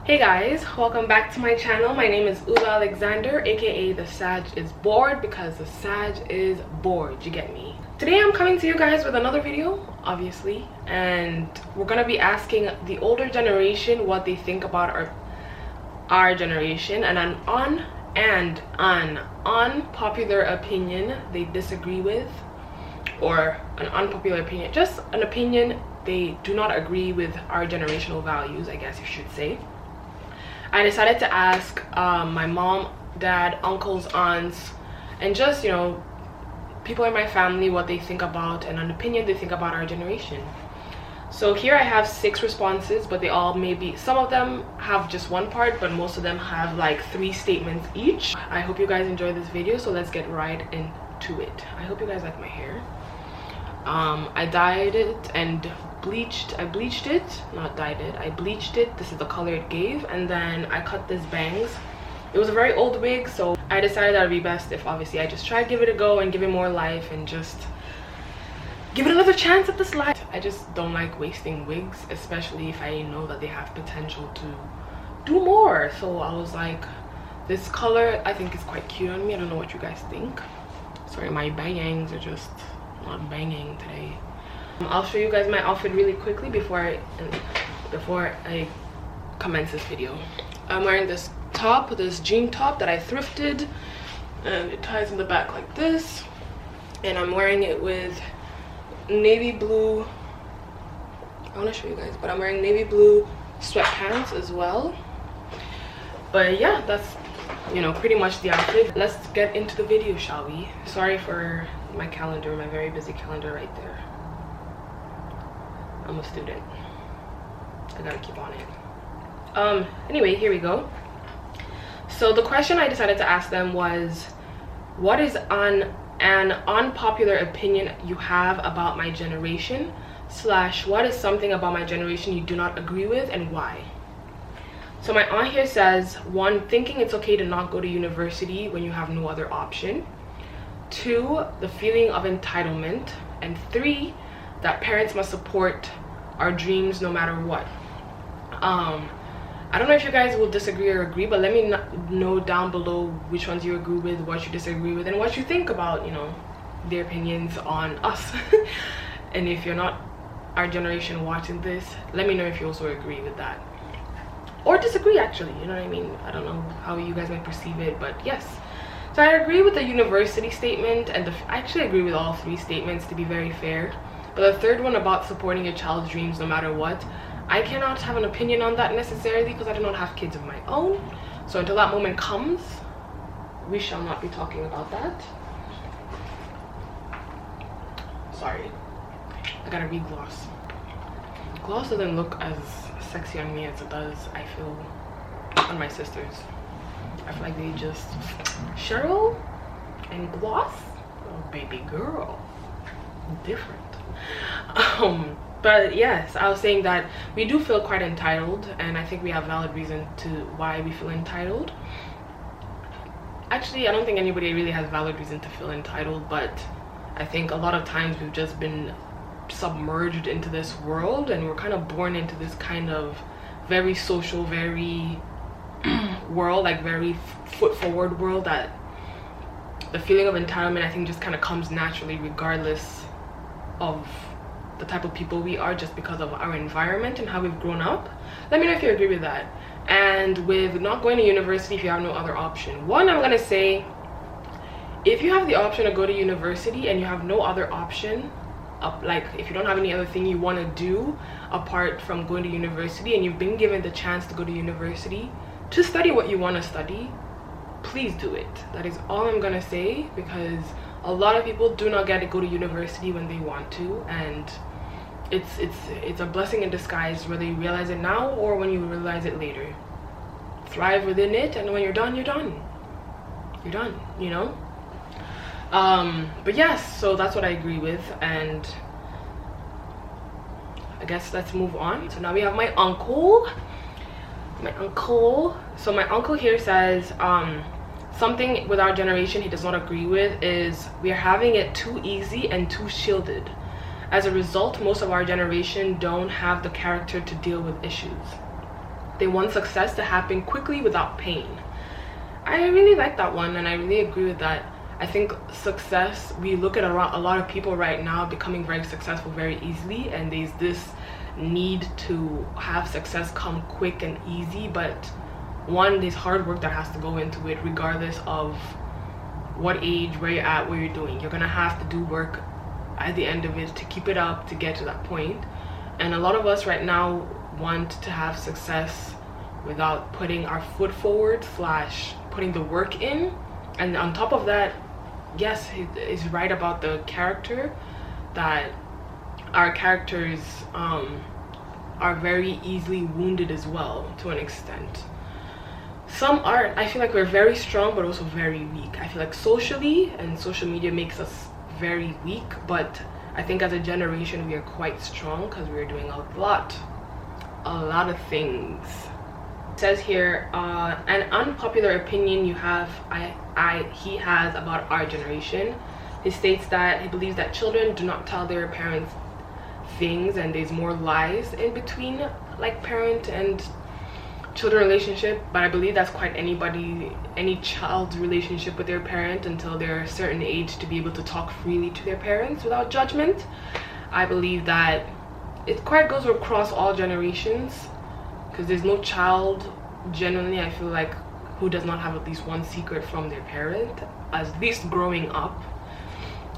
Hey guys, welcome back to my channel. My name is Uzo Alexander, aka the Sag is bored, because the Sag is bored, you get me. Today I'm coming to you guys with another video, obviously, and we're gonna be asking the older generation what they think about our generation, and an unpopular opinion they disagree with, or an unpopular opinion, just an opinion they do not agree with our generational values, I guess you should say. I decided to ask my mom, dad, uncles, aunts, and just, you know, people in my family what they think about and an opinion they think about our generation. So here I have 6 responses, but they all maybe, some of them have just one part, but most of them have like 3 statements each. I hope you guys enjoy this video, so let's get right into it. I hope you guys like my hair. I dyed it and bleached it, not dyed it, I bleached it. This is the color it gave, and then I cut this bangs. It was a very old wig, so I decided that would be best if obviously I just try to give it a go and give it more life and just give it another chance at this life. I just don't like wasting wigs, especially if I know that they have potential to do more. So I was like, this color I think is quite cute on me. I don't know what you guys think. Sorry, my bangs are just not banging today. I'll show you guys my outfit really quickly before I commence this video. I'm wearing this top, this jean top that I thrifted, and it ties in the back like this, and I'm wearing it with navy blue, I want to show you guys, but I'm wearing navy blue sweatpants as well. But yeah, that's, you know, pretty much the outfit. Let's get into the video, shall we? Sorry for my calendar, my very busy calendar right there. I'm a student, I gotta keep on it. Anyway, here we go. So the question I decided to ask them was, what is an unpopular opinion you have about my generation, / what is something about my generation you do not agree with and why? So my aunt here says, 1, thinking it's okay to not go to university when you have no other option. 2, the feeling of entitlement. And 3, that parents must support our dreams no matter what. I don't know if you guys will disagree or agree, but let me know down below which ones you agree with, what you disagree with, and what you think about, you know, their opinions on us. And if you're not our generation watching this, let me know if you also agree with that or disagree, actually, you know what I mean? I don't know how you guys might perceive it, but yes. So I agree with the university statement, and I actually agree with all 3 statements, to be very fair. But the 3rd one about supporting your child's dreams no matter what, I cannot have an opinion on that necessarily because I do not have kids of my own. So until that moment comes, we shall not be talking about that. Sorry, I gotta re-gloss. Gloss doesn't look as sexy on me as it does, I feel, on my sisters. I feel like they just, Cheryl and gloss, oh baby girl, different. But yes, I was saying that we do feel quite entitled, and I think we have valid reason to why we feel entitled. Actually, I don't think anybody really has valid reason to feel entitled, but I think a lot of times we've just been submerged into this world, and we're kind of born into this kind of very social, very world, like very foot forward world, that the feeling of entitlement I think just kind of comes naturally regardless of the type of people we are, just because of our environment and how we've grown up. Let me know if you agree with that. And with not going to university if you have no other option, 1, I'm gonna say, if you have the option to go to university and you have no other option, like if you don't have any other thing you want to do apart from going to university, and you've been given the chance to go to university to study what you want to study, please do it. That is all I'm gonna say, because a lot of people do not get to go to university when they want to, and it's a blessing in disguise, whether you realize it now or when you realize it later. Thrive within it, and when you're done, you're done, you know. But yes, so that's what I agree with, and I guess let's move on. So now we have my uncle. So my uncle here says, something with our generation he does not agree with is we are having it too easy and too shielded. As a result, most of our generation don't have the character to deal with issues. They want success to happen quickly without pain. I really like that one, and I really agree with that. I think success, we look at a lot of people right now becoming very successful very easily, and there's this need to have success come quick and easy. But one, there's hard work that has to go into it regardless of what age, where you're at, what you're doing. You're gonna have to do work at the end of it to keep it up to get to that point. And a lot of us right now want to have success without putting our foot forward / putting the work in. And on top of that, yes, he's right about the character, that our characters are very easily wounded as well, to an extent. Some aren't. I feel like we're very strong but also very weak. I feel like socially, and social media makes us very weak, but I think as a generation we are quite strong because we're doing a lot of things. It says here, an unpopular opinion he has about our generation. He states that he believes that children do not tell their parents things, and there's more lies in between like parent and children relationship. But I believe that's quite any child's relationship with their parent until they're a certain age to be able to talk freely to their parents without judgment. I believe that it quite goes across all generations, because there's no child, genuinely, I feel like, who does not have at least one secret from their parent, at least growing up.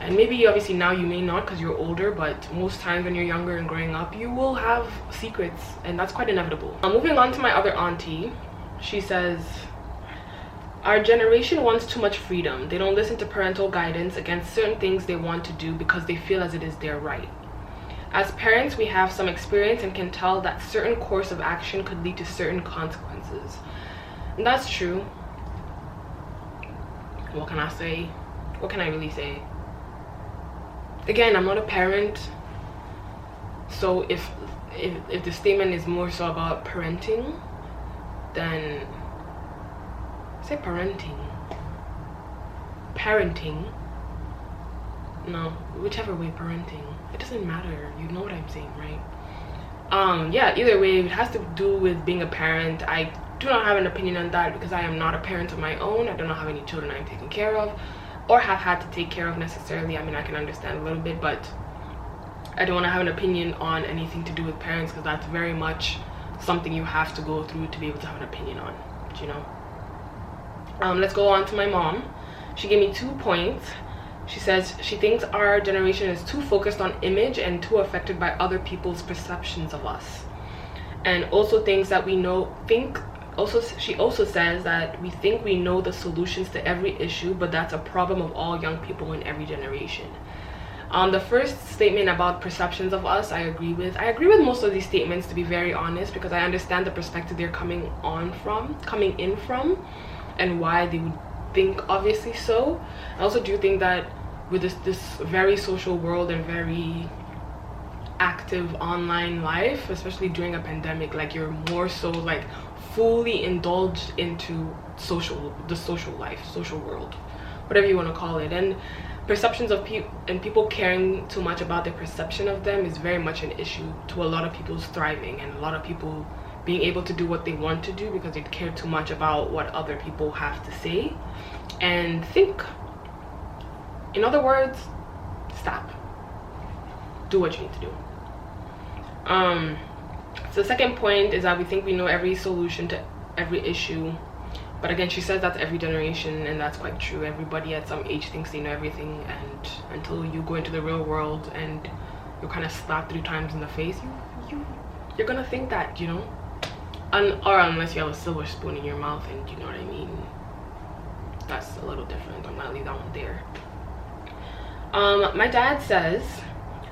And maybe obviously now you may not because you're older, but most times when you're younger and growing up, you will have secrets, and that's quite inevitable. Moving on to my other auntie, she says, our generation wants too much freedom. They don't listen to parental guidance against certain things they want to do because they feel as it is their right. As parents, we have some experience and can tell that certain course of action could lead to certain consequences. And that's true. What can I say? What can I really say? Again, I'm not a parent, so if the statement is more so about parenting, then say parenting, no, whichever way, parenting, it doesn't matter, you know what I'm saying, right? Yeah, either way, it has to do with being a parent. I do not have an opinion on that because I am not a parent of my own. I do not have any children I'm taking care of or have had to take care of necessarily. I mean, I can understand a little bit, but I don't want to have an opinion on anything to do with parents because that's very much something you have to go through to be able to have an opinion on, you know. Let's go on to my mom. She gave me 2 points. She says she thinks our generation is too focused on image and too affected by other people's perceptions of us, and also thinks that she also says that we think we know the solutions to every issue, but that's a problem of all young people in every generation. The first statement about perceptions of us, I agree with most of these statements, to be very honest, because I understand the perspective they're coming in from and why they would think obviously so. I also do think that with this very social world and very active online life, especially during a pandemic, like you're more so like fully indulged into the social life, social world, whatever you want to call it. And perceptions of people caring too much about their perception of them is very much an issue to a lot of people's thriving and a lot of people being able to do what they want to do because they care too much about what other people have to say and think. In other words, stop. Do what you need to do. So the second point is that we think we know every solution to every issue, but again, she says that's every generation, and that's quite true. Everybody at some age thinks they know everything, and until you go into the real world and you're kind of slapped 3 times in the face, you're gonna think that, you know, or unless you have a silver spoon in your mouth, and you know what I mean, that's a little different. I'm gonna leave that one there. My dad says,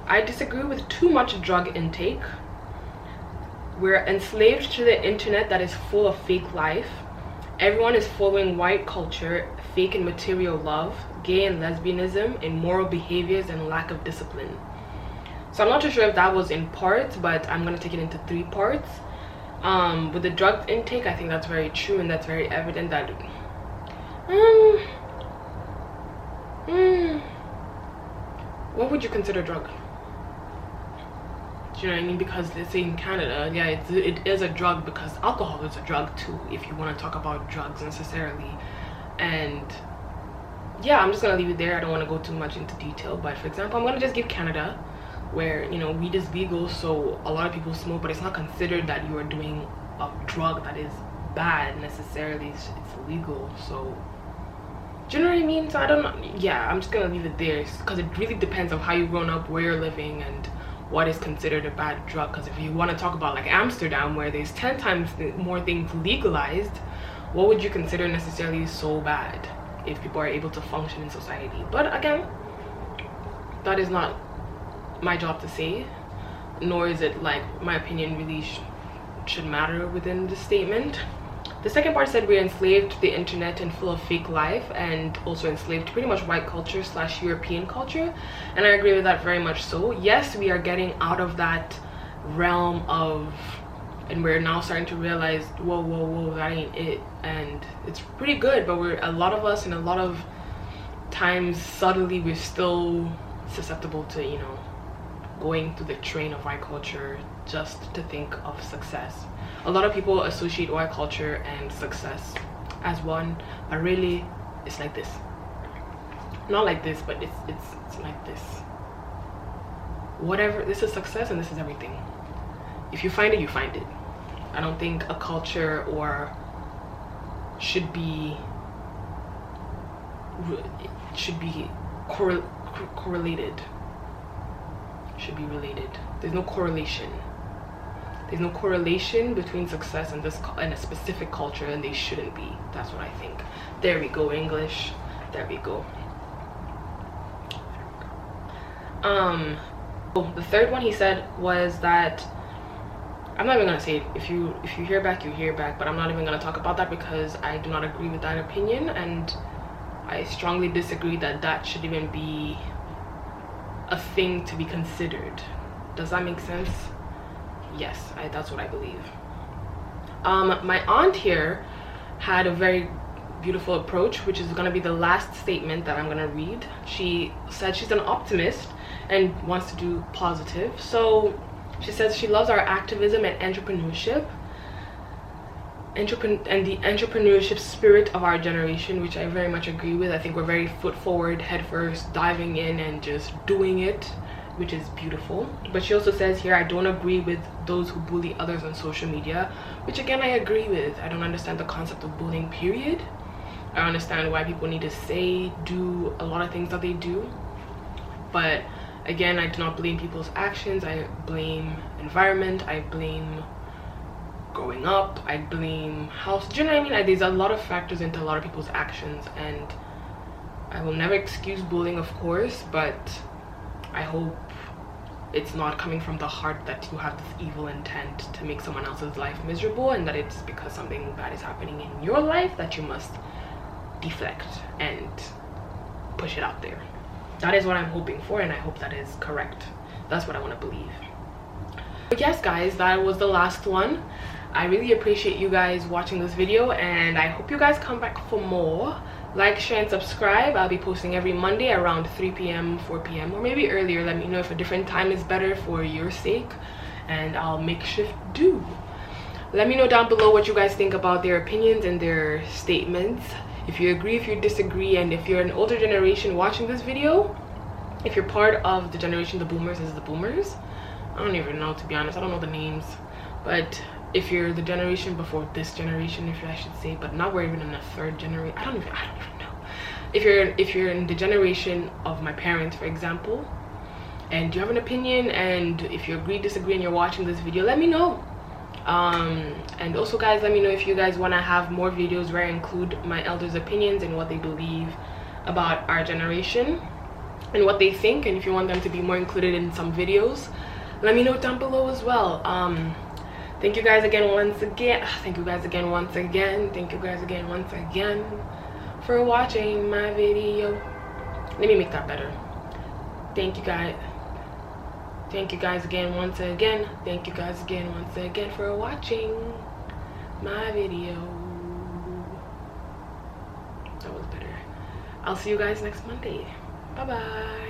I disagree with too much drug intake. We're enslaved to the internet that is full of fake life. Everyone is following white culture, fake and material love, gay and lesbianism, immoral behaviors, and lack of discipline. So I'm not too sure if that was in parts, but I'm going to take it into 3 parts. With the drug intake, I think that's very true, and that's very evident that what would you consider drug? Do you know what I mean? Because let's say in Canada, yeah, it is a drug, because alcohol is a drug too, if you want to talk about drugs necessarily. And yeah, I'm just gonna leave it there. I don't want to go too much into detail, but for example, I'm gonna just give Canada, where, you know, weed is legal, so a lot of people smoke, but it's not considered that you are doing a drug that is bad necessarily. It's legal. So do you know what I mean? So I don't know. Yeah, I'm just gonna leave it there, because it really depends on how you've grown up, where you're living, and what is considered a bad drug. Because if you want to talk about like Amsterdam, where there's 10 times more things legalized, what would you consider necessarily so bad if people are able to function in society? But again, that is not my job to say, nor is it like my opinion really should matter within the statement. The second part said we're enslaved to the internet and full of fake life, and also enslaved to pretty much white culture / European culture. And I agree with that very much so. Yes, we are getting out of that realm of, and we're now starting to realize, whoa, that ain't it. And it's pretty good, but a lot of us, and a lot of times subtly, we're still susceptible to, you know, going through the train of white culture just to think of success. A lot of people associate white culture and success as one, but really it's like this. Not like this, but it's like this. Whatever, this is success and this is everything. If you find it, you find it. I don't think a culture or should be correlated. Should be related. There's no correlation. There's no correlation between success and a specific culture, and they shouldn't be. That's what I think. There we go, English. There we go. The third one he said was that, I'm not even gonna say it. If you hear back, you hear back, but I'm not even gonna talk about that, because I do not agree with that opinion, and I strongly disagree that should even be a thing to be considered. Does that make sense? Yes, that's what I believe. My aunt here had a very beautiful approach, which is going to be the last statement that I'm going to read. She said she's an optimist and wants to do positive. So she says she loves our activism and entrepreneurship, and the entrepreneurship spirit of our generation, which I very much agree with. I think we're very foot forward, head first, diving in and just doing it, which is beautiful. But she also says here, I don't agree with those who bully others on social media, which again I agree with. I don't understand the concept of bullying, period. I understand why people need to say, do a lot of things that they do, but again, I do not blame people's actions. I blame environment, I blame growing up, I blame house. Do you know what I mean? There's a lot of factors into a lot of people's actions, and I will never excuse bullying, of course, but I hope it's not coming from the heart that you have this evil intent to make someone else's life miserable, and that it's because something bad is happening in your life that you must deflect and push it out there. That is what I'm hoping for, and I hope that is correct. That's what I want to believe. But yes, guys, that was the last one. I really appreciate you guys watching this video, and I hope you guys come back for more. Like, share, and subscribe. I'll be posting every Monday around 3 p.m, 4 p.m, or maybe earlier. Let me know if a different time is better for your sake, and I'll make shift do. Let me know down below what you guys think about their opinions and their statements. If you agree, if you disagree, and if you're an older generation watching this video, if you're part of the generation, the boomers, is the boomers. I don't even know, to be honest. I don't know the names, but if you're the generation before this generation, if I should say, but now we're even in the third generation. I don't even know. If you're in the generation of my parents, for example, and you have an opinion, and if you agree, disagree, and you're watching this video, let me know. And also, guys, let me know if you guys want to have more videos where I include my elders' opinions and what they believe about our generation and what they think, and if you want them to be more included in some videos, let me know down below as well. Thank you guys again once again. Thank you guys again once again. Thank you guys again once again for watching my video. Let me make that better. Thank you guys. Thank you guys again once again. Thank you guys again once again for watching my video. That was better. I'll see you guys next Monday. Bye bye.